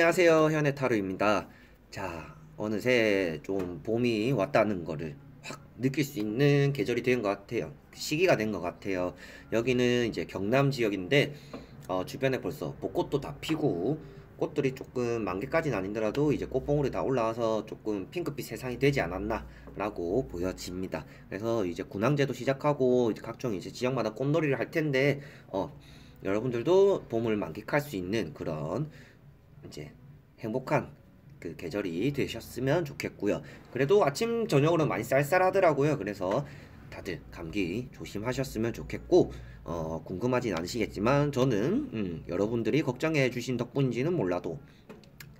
안녕하세요. 현해타로입니다. 자, 어느새 좀 봄이 왔다는 거를 확 느낄 수 있는 계절이 된 것 같아요. 시기가 된 것 같아요. 여기는 이제 경남 지역인데 주변에 벌써 벚꽃도 다 피고 꽃들이 조금 만개까지는 아니더라도 이제 꽃봉오리 다 올라와서 조금 핑크빛 세상이 되지 않았나 라고 보여집니다. 그래서 이제 군항제도 시작하고 이제 각종 이제 지역마다 꽃놀이를 할 텐데 여러분들도 봄을 만끽할 수 있는 그런 이제 행복한 그 계절이 되셨으면 좋겠고요. 그래도 아침 저녁으로 많이 쌀쌀하더라고요. 그래서 다들 감기 조심하셨으면 좋겠고 궁금하진 않으시겠지만 저는 여러분들이 걱정해 주신 덕분인지는 몰라도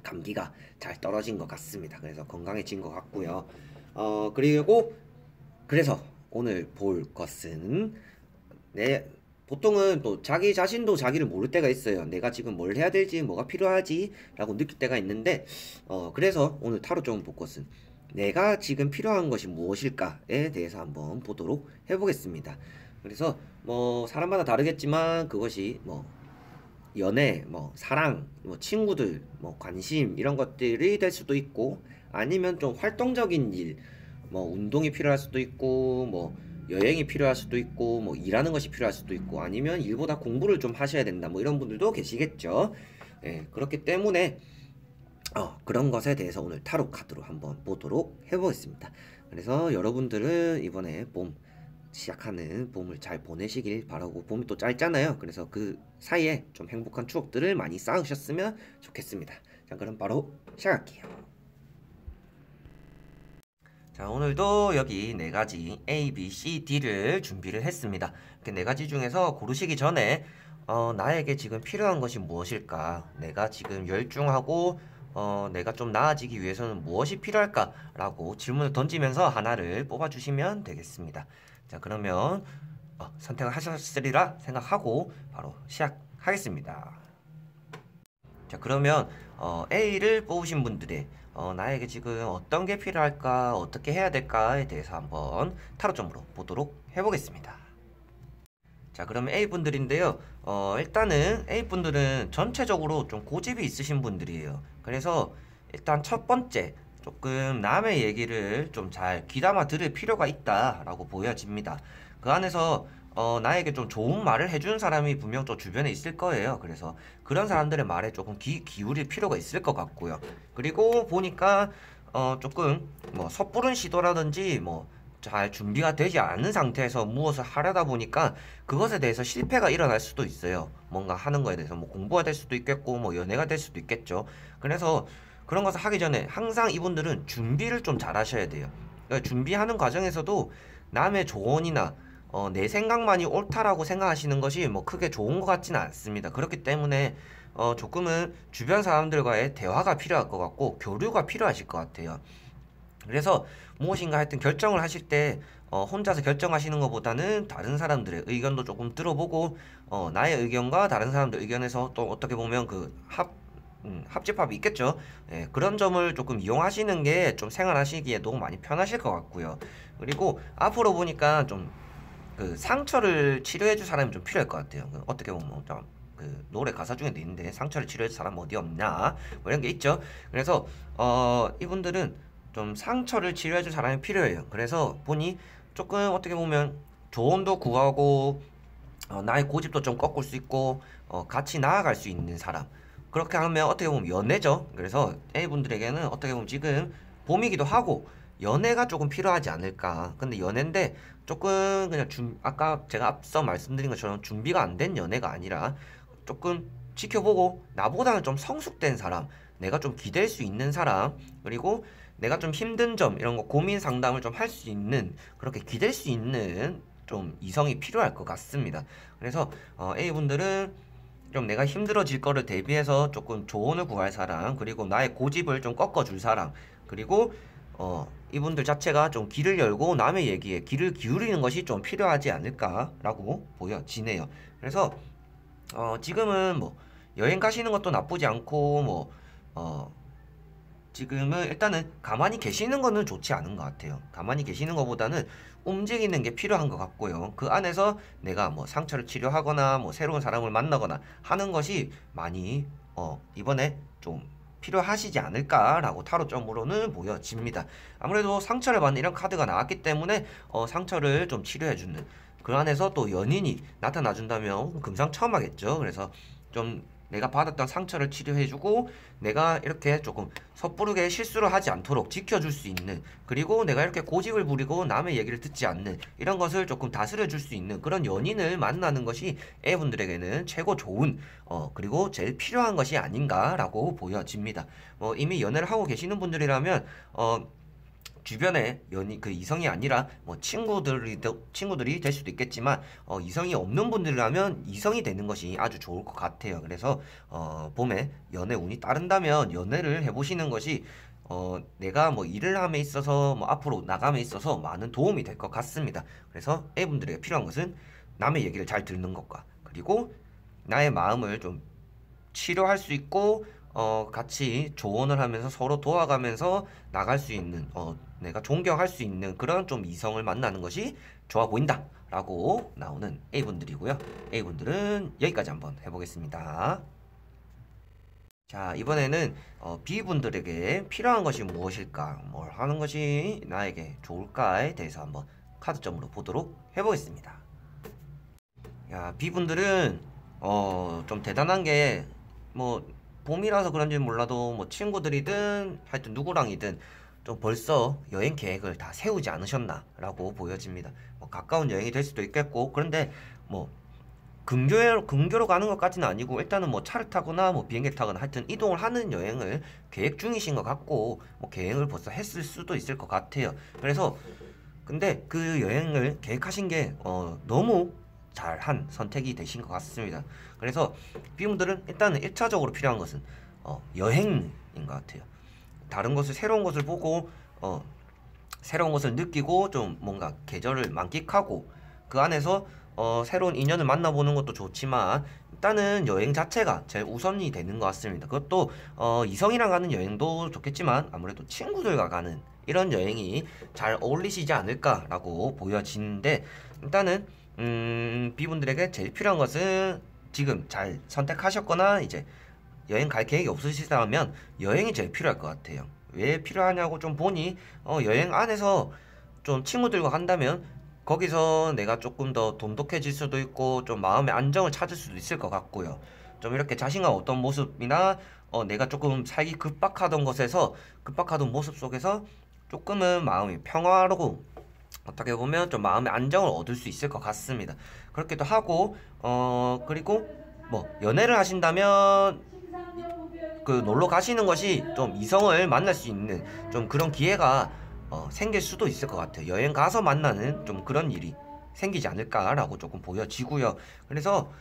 감기가 잘 떨어진 것 같습니다. 그래서 건강해진 것 같고요. 그리고 그래서 오늘 볼 것은 보통은 또 자기 자신도 자기를 모를 때가 있어요. 내가 지금 뭘 해야 될지, 뭐가 필요하지? 라고 느낄 때가 있는데, 그래서 오늘 타로 좀 볼 것은 내가 지금 필요한 것이 무엇일까에 대해서 한번 보도록 해보겠습니다. 그래서 뭐 사람마다 다르겠지만 그것이 뭐 연애, 뭐 사랑, 뭐 친구들, 뭐 관심 이런 것들이 될 수도 있고 아니면 좀 활동적인 일, 뭐 운동이 필요할 수도 있고 뭐 여행이 필요할 수도 있고 뭐 일하는 것이 필요할 수도 있고 아니면 일보다 공부를 좀 하셔야 된다 뭐 이런 분들도 계시겠죠. 예, 그렇기 때문에 그런 것에 대해서 오늘 타로 카드로 한번 보도록 해보겠습니다. 그래서 여러분들은 이번에 봄 시작하는 봄을 잘 보내시길 바라고, 봄이 또 짧잖아요. 그래서 그 사이에 좀 행복한 추억들을 많이 쌓으셨으면 좋겠습니다. 자, 그럼 바로 시작할게요. 자, 오늘도 여기 네 가지 A, B, C, D를 준비를 했습니다. 이렇게 네 가지 중에서 고르시기 전에 나에게 지금 필요한 것이 무엇일까? 내가 지금 열중하고 내가 좀 나아지기 위해서는 무엇이 필요할까? 라고 질문을 던지면서 하나를 뽑아주시면 되겠습니다. 자, 그러면 선택을 하셨으리라 생각하고 바로 시작하겠습니다. 자, 그러면 A를 뽑으신 분들의 나에게 지금 어떤 게 필요할까, 어떻게 해야 될까에 대해서 한번 타로점으로 보도록 해보겠습니다. 자, 그러면 A분들인데요. 일단은 A분들은 전체적으로 좀 고집이 있으신 분들이에요. 그래서 일단 첫 번째, 조금 남의 얘기를 좀 잘 귀담아 들을 필요가 있다라고 보여집니다. 그 안에서 나에게 좀 좋은 말을 해주는 사람이 분명 또 주변에 있을 거예요. 그래서 그런 사람들의 말에 조금 기울일 필요가 있을 것 같고요. 그리고 보니까 조금 뭐 섣부른 시도라든지 뭐 잘 준비가 되지 않은 상태에서 무엇을 하려다 보니까 그것에 대해서 실패가 일어날 수도 있어요. 뭔가 하는 거에 대해서 뭐 공부가 될 수도 있겠고 뭐 연애가 될 수도 있겠죠. 그래서 그런 것을 하기 전에 항상 이분들은 준비를 좀 잘 하셔야 돼요. 그러니까 준비하는 과정에서도 남의 조언이나 내 생각만이 옳다라고 생각하시는 것이 뭐 크게 좋은 것 같지는 않습니다. 그렇기 때문에 조금은 주변 사람들과의 대화가 필요할 것 같고 교류가 필요하실 것 같아요. 그래서 무엇인가 하여튼 결정을 하실 때 혼자서 결정하시는 것보다는 다른 사람들의 의견도 조금 들어보고 나의 의견과 다른 사람들 의견에서 또 어떻게 보면 그 합집합이 있겠죠. 예, 그런 점을 조금 이용하시는 게 좀 생활하시기에도 많이 편하실 것 같고요. 그리고 앞으로 보니까 좀 그 상처를 치료해줄 사람이 좀 필요할 것 같아요. 어떻게 보면 그 노래 가사 중에도 있는데 상처를 치료해줄 사람 어디 없냐 뭐 이런 게 있죠. 그래서 이분들은 좀 상처를 치료해줄 사람이 필요해요. 그래서 보니 조금 어떻게 보면 조언도 구하고 나의 고집도 좀 꺾을 수 있고 같이 나아갈 수 있는 사람, 그렇게 하면 어떻게 보면 연애죠. 그래서 A분들에게는 어떻게 보면 지금 봄이기도 하고 연애가 조금 필요하지 않을까. 근데 연애인데 조금 그냥 아까 제가 앞서 말씀드린 것처럼 준비가 안 된 연애가 아니라 조금 지켜보고 나보다는 좀 성숙된 사람, 내가 좀 기댈 수 있는 사람, 그리고 내가 좀 힘든 점 이런 거 고민 상담을 좀 할 수 있는, 그렇게 기댈 수 있는 좀 이성이 필요할 것 같습니다. 그래서 A분들은 좀 내가 힘들어질 거를 대비해서 조금 조언을 구할 사람, 그리고 나의 고집을 좀 꺾어줄 사람, 그리고 이분들 자체가 좀 귀를 열고 남의 얘기에 귀를 기울이는 것이 좀 필요하지 않을까라고 보여지네요. 그래서 지금은 뭐 여행 가시는 것도 나쁘지 않고 지금은 일단은 가만히 계시는 거는 좋지 않은 것 같아요. 가만히 계시는 것보다는 움직이는 게 필요한 것 같고요. 그 안에서 내가 뭐 상처를 치료하거나 뭐 새로운 사람을 만나거나 하는 것이 많이 이번에 좀 필요하시지 않을까라고 타로점으로는 보여집니다. 아무래도 상처를 받는 이런 카드가 나왔기 때문에 상처를 좀 치료해주는 그 안에서 또 연인이 나타나준다면 금상첨화겠죠. 그래서 좀 내가 받았던 상처를 치료해주고 내가 이렇게 조금 섣부르게 실수를 하지 않도록 지켜줄 수 있는, 그리고 내가 이렇게 고집을 부리고 남의 얘기를 듣지 않는 이런 것을 조금 다스려줄 수 있는 그런 연인을 만나는 것이 A분들에게는 최고 좋은 그리고 제일 필요한 것이 아닌가라고 보여집니다. 이미 연애를 하고 계시는 분들이라면 주변에 그 이성이 아니라 뭐 친구들이 될 수도 있겠지만 이성이 없는 분들이라면 이성이 되는 것이 아주 좋을 것 같아요. 그래서 봄에 연애 운이 따른다면 연애를 해보시는 것이 내가 뭐 일을 함에 있어서 뭐 앞으로 나감에 있어서 많은 도움이 될 것 같습니다. 그래서 A분들에게 필요한 것은 남의 얘기를 잘 듣는 것과, 그리고 나의 마음을 좀 치료할 수 있고 같이 조언을 하면서 서로 도와가면서 나갈 수 있는, 내가 존경할 수 있는 그런 좀 이성을 만나는 것이 좋아 보인다 라고 나오는 A분들이고요. A분들은 여기까지 한번 해보겠습니다. 자, 이번에는 B분들에게 필요한 것이 무엇일까, 뭘 하는 것이 나에게 좋을까에 대해서 한번 카드점으로 보도록 해보겠습니다. 야, B분들은 좀 대단한 게, 뭐 봄이라서 그런지 몰라도 뭐 친구들이든 하여튼 누구랑이든 좀 벌써 여행 계획을 다 세우지 않으셨나 라고 보여집니다. 가까운 여행이 될 수도 있겠고, 그런데 뭐 근교로 가는 것까지는 아니고 일단은 뭐 차를 타거나 뭐 비행기를 타거나 하여튼 이동을 하는 여행을 계획 중이신 것 같고, 뭐 계획을 벌써 했을 수도 있을 것 같아요. 그래서 근데 그 여행을 계획하신 게 너무 잘한 선택이 되신 것 같습니다. 그래서 B분들은 일단은 1차적으로 필요한 것은 여행인 것 같아요. 다른 것을, 새로운 것을 보고 새로운 것을 느끼고 좀 뭔가 계절을 만끽하고 그 안에서 새로운 인연을 만나보는 것도 좋지만 일단은 여행 자체가 제일 우선이 되는 것 같습니다. 그것도 이성이랑 가는 여행도 좋겠지만 아무래도 친구들과 가는 이런 여행이 잘 어울리시지 않을까라고 보여지는데, 일단은 B분들에게 제일 필요한 것은 지금 잘 선택하셨거나 이제 여행 갈 계획이 없으시다면 여행이 제일 필요할 것 같아요. 왜 필요하냐고 좀 보니 여행 안에서 좀 친구들과 간다면 거기서 내가 조금 더 돈독해질 수도 있고 좀 마음의 안정을 찾을 수도 있을 것 같고요. 좀 이렇게 자신감 없던 모습이나 내가 조금 살기 급박하던 모습 속에서 조금은 마음이 평화로고 어떻게 보면 좀 마음의 안정을 얻을 수 있을 것 같습니다. 그렇기도 하고 그리고 뭐 연애를 하신다면 그 놀러 가시는 것이 좀 이성을 만날 수 있는 좀 그런 기회가 생길 수도 있을 것 같아요. 여행 가서 만나는 좀 그런 일이 생기지 않을까라고 조금 보여지고요. 그래서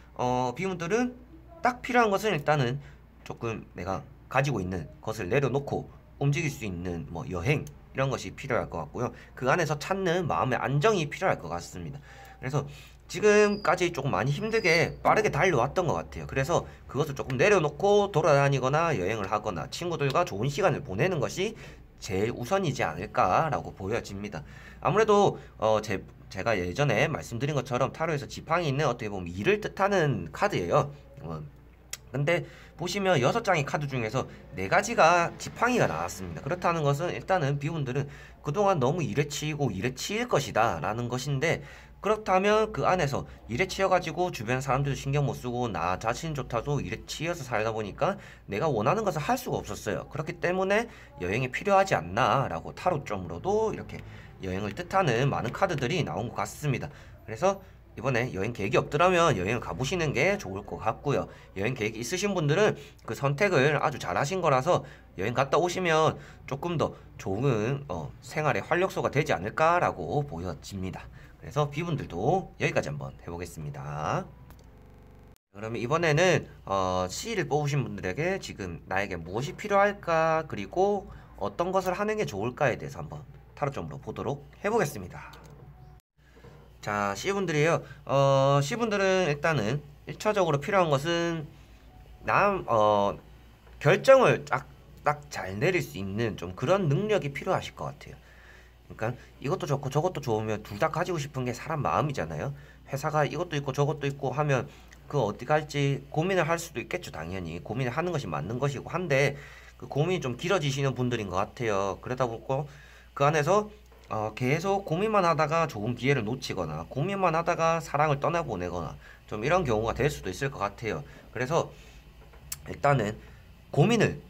B분들은 딱 필요한 것은 일단은 조금 내가 가지고 있는 것을 내려놓고 움직일 수 있는 뭐 여행 이런 것이 필요할 것 같고요. 그 안에서 찾는 마음의 안정이 필요할 것 같습니다. 그래서 지금까지 조금 많이 힘들게 빠르게 달려왔던 것 같아요. 그래서 그것을 조금 내려놓고 돌아다니거나 여행을 하거나 친구들과 좋은 시간을 보내는 것이 제일 우선이지 않을까라고 보여집니다. 아무래도 제가 예전에 말씀드린 것처럼 타로에서 지팡이 있는 어떻게 보면 일을 뜻하는 카드예요. 근데 보시면 6장의 카드 중에서 4가지가 지팡이가 나왔습니다. 그렇다는 것은 일단은 B분들은 그동안 너무 일에 치이고 일에 치일 것이다 라는 것인데, 그렇다면 그 안에서 일에 치여가지고 주변 사람들도 신경 못 쓰고 나 자신조차도 일에 치여서 살다 보니까 내가 원하는 것을 할 수가 없었어요. 그렇기 때문에 여행이 필요하지 않나 라고 타로점으로도 이렇게 여행을 뜻하는 많은 카드들이 나온 것 같습니다. 그래서 이번에 여행 계획이 없더라면 여행을 가보시는 게 좋을 것 같고요. 여행 계획이 있으신 분들은 그 선택을 아주 잘하신 거라서 여행 갔다 오시면 조금 더 좋은 생활의 활력소가 되지 않을까라고 보여집니다. 그래서 B분들도 여기까지 한번 해보겠습니다. 그러면 이번에는 C를 뽑으신 분들에게 지금 나에게 무엇이 필요할까, 그리고 어떤 것을 하는 게 좋을까에 대해서 한번 타로점으로 보도록 해보겠습니다. 자, C분들이에요. C분들은 일단은 1차적으로 필요한 것은 결정을 딱 잘 내릴 수 있는 좀 그런 능력이 필요하실 것 같아요. 그러니까 이것도 좋고 저것도 좋으면 둘 다 가지고 싶은 게 사람 마음이잖아요. 회사가 이것도 있고 저것도 있고 하면 그 어디 갈지 고민을 할 수도 있겠죠. 당연히 고민을 하는 것이 맞는 것이고 한데, 그 고민이 좀 길어지시는 분들인 것 같아요. 그러다 보고 그 안에서 계속 고민만 하다가 좋은 기회를 놓치거나 고민만 하다가 사랑을 떠나보내거나 좀 이런 경우가 될 수도 있을 것 같아요. 그래서 일단은 고민을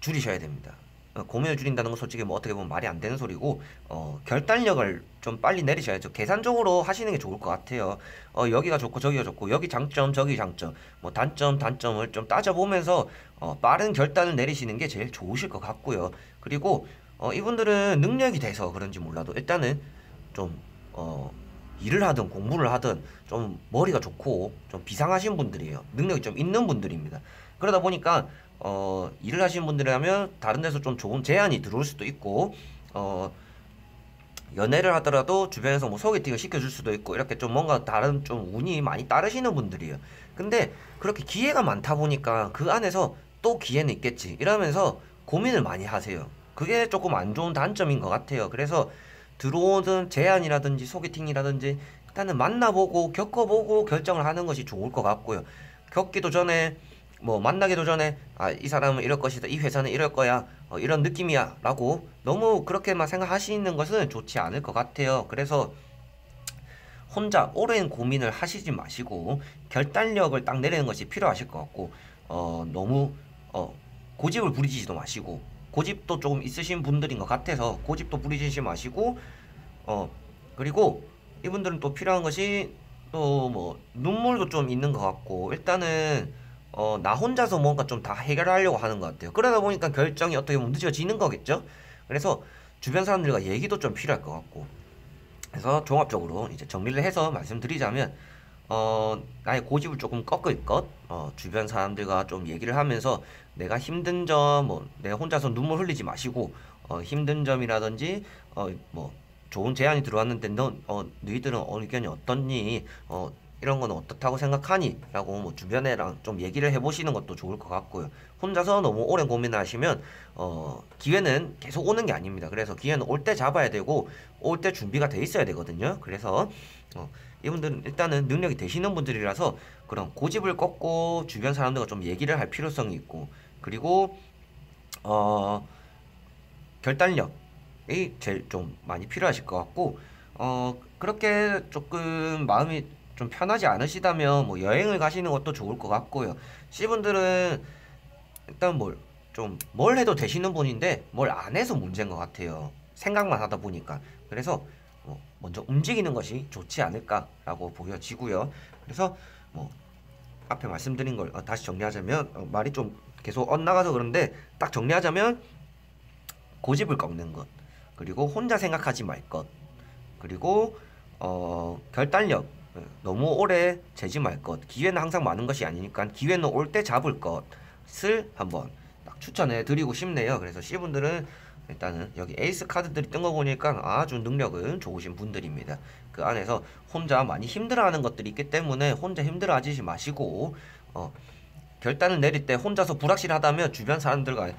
줄이셔야 됩니다. 고민을 줄인다는 건 솔직히 뭐 어떻게 보면 말이 안 되는 소리고 결단력을 좀 빨리 내리셔야죠. 계산적으로 하시는 게 좋을 것 같아요. 여기가 좋고 저기가 좋고 여기 장점 저기 장점 뭐 단점을 좀 따져보면서 빠른 결단을 내리시는 게 제일 좋으실 것 같고요. 그리고 이분들은 능력이 돼서 그런지 몰라도 일단은 좀 일을 하든 공부를 하든 좀 머리가 좋고 좀 비상하신 분들이에요. 능력이 좀 있는 분들입니다. 그러다 보니까 일을 하시는 분들이라면 다른 데서 좀 좋은 제안이 들어올 수도 있고 연애를 하더라도 주변에서 뭐 소개팅을 시켜줄 수도 있고 이렇게 좀 뭔가 다른 좀 운이 많이 따르시는 분들이에요. 근데 그렇게 기회가 많다 보니까 그 안에서 또 기회는 있겠지 이러면서 고민을 많이 하세요. 그게 조금 안 좋은 단점인 것 같아요. 그래서 들어오든 제안이라든지 소개팅이라든지 일단은 만나보고 겪어보고 결정을 하는 것이 좋을 것 같고요. 겪기도 전에 뭐 만나기도 전에 이 사람은 이럴 것이다 이 회사는 이럴 거야 이런 느낌이야 라고 너무 그렇게만 생각하시는 것은 좋지 않을 것 같아요. 그래서 혼자 오랜 고민을 하시지 마시고 결단력을 딱 내리는 것이 필요하실 것 같고 너무 고집을 부리지도 마시고 고집도 조금 있으신 분들인 것 같아서 고집도 부리지 마시고 그리고 이분들은 또 필요한 것이 또 뭐 눈물도 좀 있는 것 같고 일단은 나 혼자서 뭔가 좀 다 해결하려고 하는 것 같아요. 그러다 보니까 결정이 어떻게 보면 늦어지는 거겠죠? 그래서 주변 사람들과 얘기도 좀 필요할 것 같고. 그래서 종합적으로 이제 정리를 해서 말씀드리자면, 나의 고집을 조금 꺾을 것, 주변 사람들과 좀 얘기를 하면서 내가 힘든 점, 뭐, 내 혼자서 눈물 흘리지 마시고, 힘든 점이라든지, 뭐, 좋은 제안이 들어왔는데, 너희들은 의견이 어떻니? 이런 건 어떻다고 생각하니? 라고 뭐 주변에랑 좀 얘기를 해보시는 것도 좋을 것 같고요. 혼자서 너무 오래 고민을 하시면, 기회는 계속 오는 게 아닙니다. 그래서 기회는 올 때 잡아야 되고, 올 때 준비가 돼 있어야 되거든요. 그래서, 이분들은 일단은 능력이 되시는 분들이라서 그런 고집을 꺾고 주변 사람들과 좀 얘기를 할 필요성이 있고, 그리고, 어, 결단력이 제일 좀 많이 필요하실 것 같고, 그렇게 조금 마음이 좀 편하지 않으시다면 뭐 여행을 가시는 것도 좋을 것 같고요. C분들은 일단 뭘 해도 되시는 분인데 뭘 안 해서 문제인 것 같아요. 생각만 하다 보니까. 그래서 먼저 움직이는 것이 좋지 않을까라고 보여지고요. 그래서 뭐 앞에 말씀드린 걸 다시 정리하자면 말이 좀 계속 엇나가서 그런데 딱 정리하자면 고집을 꺾는 것, 그리고 혼자 생각하지 말 것, 그리고 결단력, 너무 오래 재지 말 것, 기회는 항상 많은 것이 아니니까 기회는 올 때 잡을 것을 한번 딱 추천해 드리고 싶네요. 그래서 C분들은 일단은 여기 에이스 카드들이 뜬 거 보니까 아주 능력은 좋으신 분들입니다. 그 안에서 혼자 많이 힘들어하는 것들이 있기 때문에 혼자 힘들어하지 마시고 결단을 내릴 때 혼자서 불확실하다면 주변 사람들과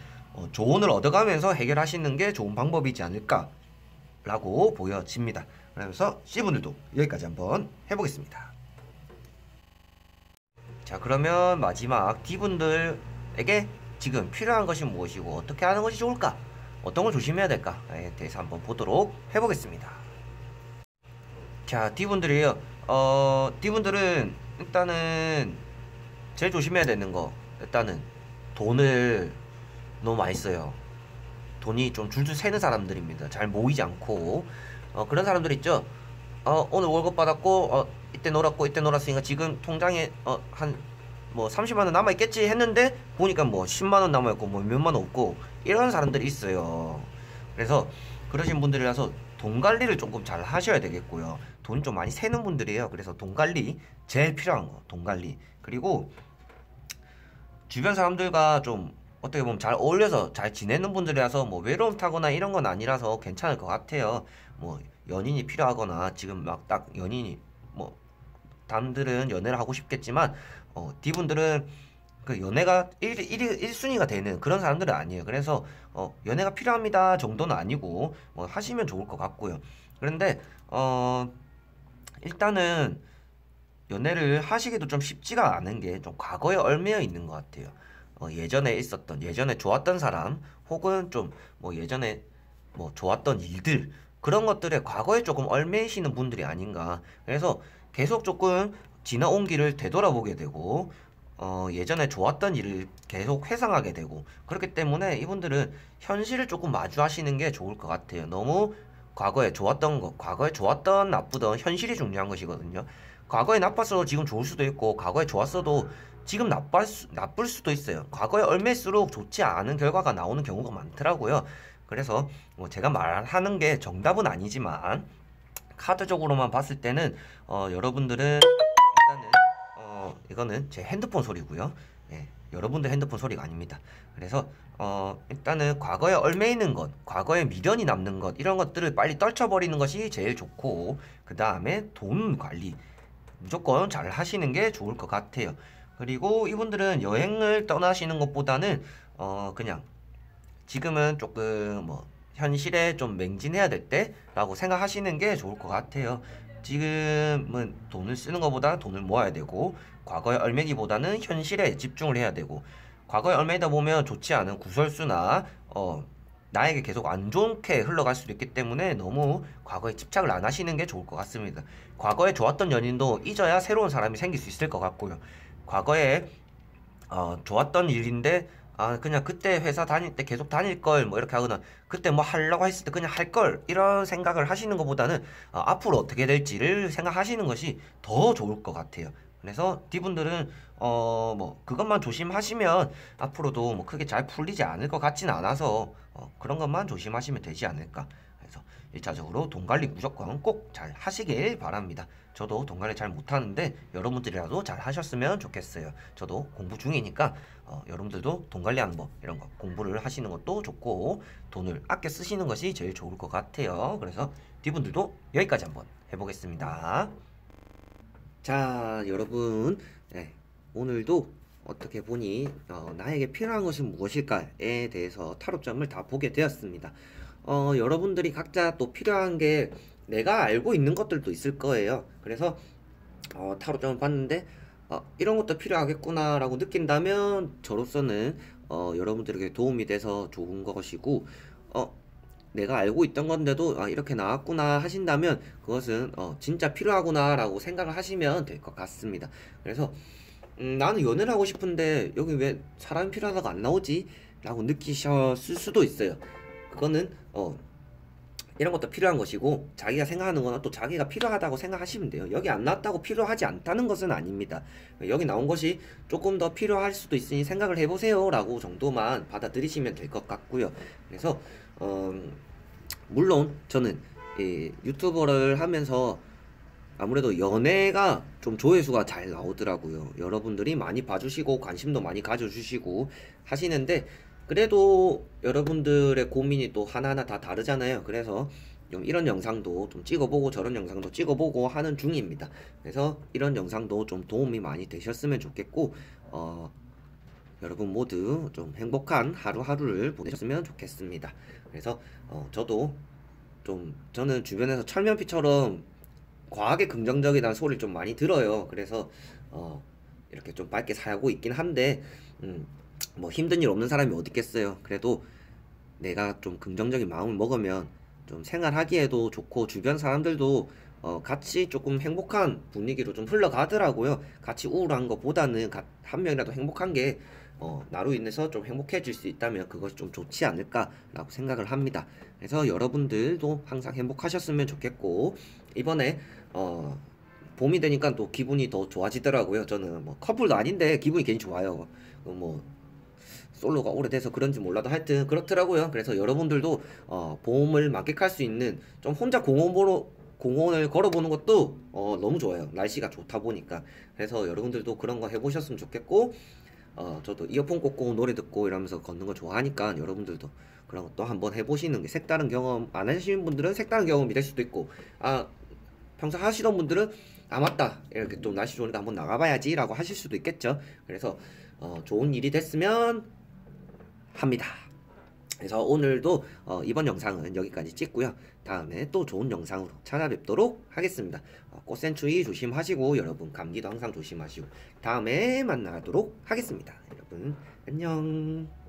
조언을 얻어가면서 해결하시는 게 좋은 방법이지 않을까라고 보여집니다. 그래서 C분들도 여기까지 한번 해보겠습니다. 자, 그러면 마지막 D분들에게 지금 필요한 것이 무엇이고 어떻게 하는 것이 좋을까? 어떤 걸 조심해야 될까에 대해서 한번 보도록 해보겠습니다. 자, D분들이요. D분들은 일단은 제일 조심해야 되는 거, 일단은 돈을 너무 많이 써요. 돈이 좀 줄줄 새는 사람들입니다. 잘 모이지 않고 그런 사람들 있죠. 오늘 월급 받았고 이때 놀았고 이때 놀았으니까 지금 통장에 한 뭐 30만 원 남아 있겠지 했는데 보니까 뭐 10만 원 남아 있고 뭐 몇만 원 없고 이런 사람들이 있어요. 그래서 그러신 분들이라서 돈 관리를 조금 잘 하셔야 되겠고요. 돈 좀 많이 새는 분들이에요. 그래서 돈 관리 제일 필요한 거, 돈 관리. 그리고 주변 사람들과 좀 어떻게 보면 잘 어울려서 잘 지내는 분들이라서 뭐 외로움 타거나 이런 건 아니라서 괜찮을 것 같아요. 뭐 연인이 필요하거나 지금 막 딱 연인이 뭐 남들은 연애를 하고 싶겠지만 D분들은 그 연애가 1순위가 되는 그런 사람들은 아니에요. 그래서 연애가 필요합니다 정도는 아니고 뭐 하시면 좋을 것 같고요. 그런데 일단은 연애를 하시기도 좀 쉽지가 않은 게 좀 과거에 얽매여 있는 것 같아요. 예전에 있었던 예전에 좋았던 사람 혹은 좀 뭐 예전에 뭐 좋았던 일들 그런 것들에 과거에 조금 얽매이시는 분들이 아닌가. 그래서 계속 조금 지나온 길을 되돌아보게 되고 예전에 좋았던 일을 계속 회상하게 되고 그렇기 때문에 이분들은 현실을 조금 마주하시는 게 좋을 것 같아요. 너무 과거에 좋았던 것, 과거에 좋았던 나쁘던 현실이 중요한 것이거든요. 과거에 나빴어도 지금 좋을 수도 있고 과거에 좋았어도 지금 나쁠 수도 있어요. 과거에 얽매일수록 좋지 않은 결과가 나오는 경우가 많더라고요. 그래서 뭐 제가 말하는 게 정답은 아니지만 카드적으로만 봤을 때는 여러분들은 일단은 이거는 제 핸드폰 소리고요. 예, 여러분들 핸드폰 소리가 아닙니다. 그래서 일단은 과거에 얽매이는 것, 과거에 미련이 남는 것 이런 것들을 빨리 떨쳐버리는 것이 제일 좋고 그 다음에 돈 관리 무조건 잘 하시는 게 좋을 것 같아요. 그리고 이분들은 여행을 떠나시는 것보다는 그냥 지금은 조금 뭐 현실에 좀 맹진해야 될 때라고 생각하시는 게 좋을 것 같아요. 지금은 돈을 쓰는 것보다 돈을 모아야 되고 과거에 얽매기보다는 현실에 집중을 해야 되고 과거에 얽매이다 보면 좋지 않은 구설수나 나에게 계속 안 좋게 흘러갈 수도 있기 때문에 너무 과거에 집착을 안 하시는 게 좋을 것 같습니다. 과거에 좋았던 연인도 잊어야 새로운 사람이 생길 수 있을 것 같고요. 과거에 좋았던 일인데 그냥 그때 회사 다닐 때 계속 다닐 걸 뭐 이렇게 하거나 그때 뭐 하려고 했을 때 그냥 할 걸 이런 생각을 하시는 것보다는 앞으로 어떻게 될지를 생각하시는 것이 더 좋을 것 같아요. 그래서 이분들은 뭐 그것만 조심하시면 앞으로도 뭐 크게 잘 풀리지 않을 것 같진 않아서 그런 것만 조심하시면 되지 않을까. 그래서 1차적으로 돈 관리 무조건 꼭 잘 하시길 바랍니다. 저도 돈 관리 잘 못하는데 여러분들이라도 잘 하셨으면 좋겠어요. 저도 공부 중이니까 여러분들도 돈 관리하는 법 이런 거 공부를 하시는 것도 좋고 돈을 아껴 쓰시는 것이 제일 좋을 것 같아요. 그래서 이분들도 여기까지 한번 해보겠습니다. 자, 여러분, 네, 오늘도 어떻게 보니 나에게 필요한 것은 무엇일까에 대해서 타로점을 다 보게 되었습니다. 여러분들이 각자 또 필요한 게 내가 알고 있는 것들도 있을 거예요. 그래서 타로점을 봤는데 이런 것도 필요하겠구나 라고 느낀다면 저로서는 여러분들에게 도움이 돼서 좋은 것이고 내가 알고 있던 건데도 이렇게 나왔구나 하신다면 그것은 진짜 필요하구나 라고 생각을 하시면 될 것 같습니다. 그래서 나는 연애를 하고 싶은데 여기 왜 사람이 필요하다고 안 나오지? 라고 느끼셨을 수도 있어요. 그거는 이런 것도 필요한 것이고 자기가 생각하는 거는 또 자기가 필요하다고 생각하시면 돼요. 여기 안 나왔다고 필요하지 않다는 것은 아닙니다. 여기 나온 것이 조금 더 필요할 수도 있으니 생각을 해보세요 라고 정도만 받아들이시면 될 것 같고요. 그래서 물론 저는 유튜버를 하면서 아무래도 연애가 좀 조회수가 잘 나오더라고요. 여러분들이 많이 봐주시고 관심도 많이 가져주시고 하시는데 그래도 여러분들의 고민이 또 하나하나 다 다르잖아요. 그래서 좀 이런 영상도 좀 찍어보고 저런 영상도 찍어보고 하는 중입니다. 그래서 이런 영상도 좀 도움이 많이 되셨으면 좋겠고 여러분 모두 좀 행복한 하루하루를 보내셨으면 좋겠습니다. 그래서 저도 좀 저는 주변에서 철면피처럼 과하게 긍정적이라는 소리를 좀 많이 들어요. 그래서 이렇게 좀 밝게 살고 있긴 한데 뭐 힘든 일 없는 사람이 어디 있겠어요. 그래도 내가 좀 긍정적인 마음을 먹으면 좀 생활하기에도 좋고 주변 사람들도 같이 조금 행복한 분위기로 좀 흘러가더라고요. 같이 우울한 것보다는 한 명이라도 행복한 게 나로 인해서 좀 행복해질 수 있다면 그것이 좀 좋지 않을까라고 생각을 합니다. 그래서 여러분들도 항상 행복하셨으면 좋겠고 이번에 봄이 되니까 또 기분이 더 좋아지더라고요. 저는 뭐 커플도 아닌데 기분이 괜히 좋아요. 뭐 솔로가 오래돼서 그런지 몰라도 하여튼 그렇더라고요. 그래서 여러분들도 봄을 만끽할 수 있는 좀 혼자 공원을 걸어보는 것도 너무 좋아요. 날씨가 좋다 보니까. 그래서 여러분들도 그런 거 해보셨으면 좋겠고 저도 이어폰 꽂고 노래 듣고 이러면서 걷는 거 좋아하니까 여러분들도 그런 것도 한번 해보시는 게 색다른 경험 안 하시는 분들은 색다른 경험이 될 수도 있고 평소 하시던 분들은 맞다 이렇게 좀 날씨 좋으니까 한번 나가봐야지 라고 하실 수도 있겠죠. 그래서 좋은 일이 됐으면 합니다. 그래서 오늘도 이번 영상은 여기까지 찍고요. 다음에 또 좋은 영상으로 찾아뵙도록 하겠습니다. 꽃샘추위 조심하시고 여러분 감기도 항상 조심하시고 다음에 만나도록 하겠습니다. 여러분 안녕.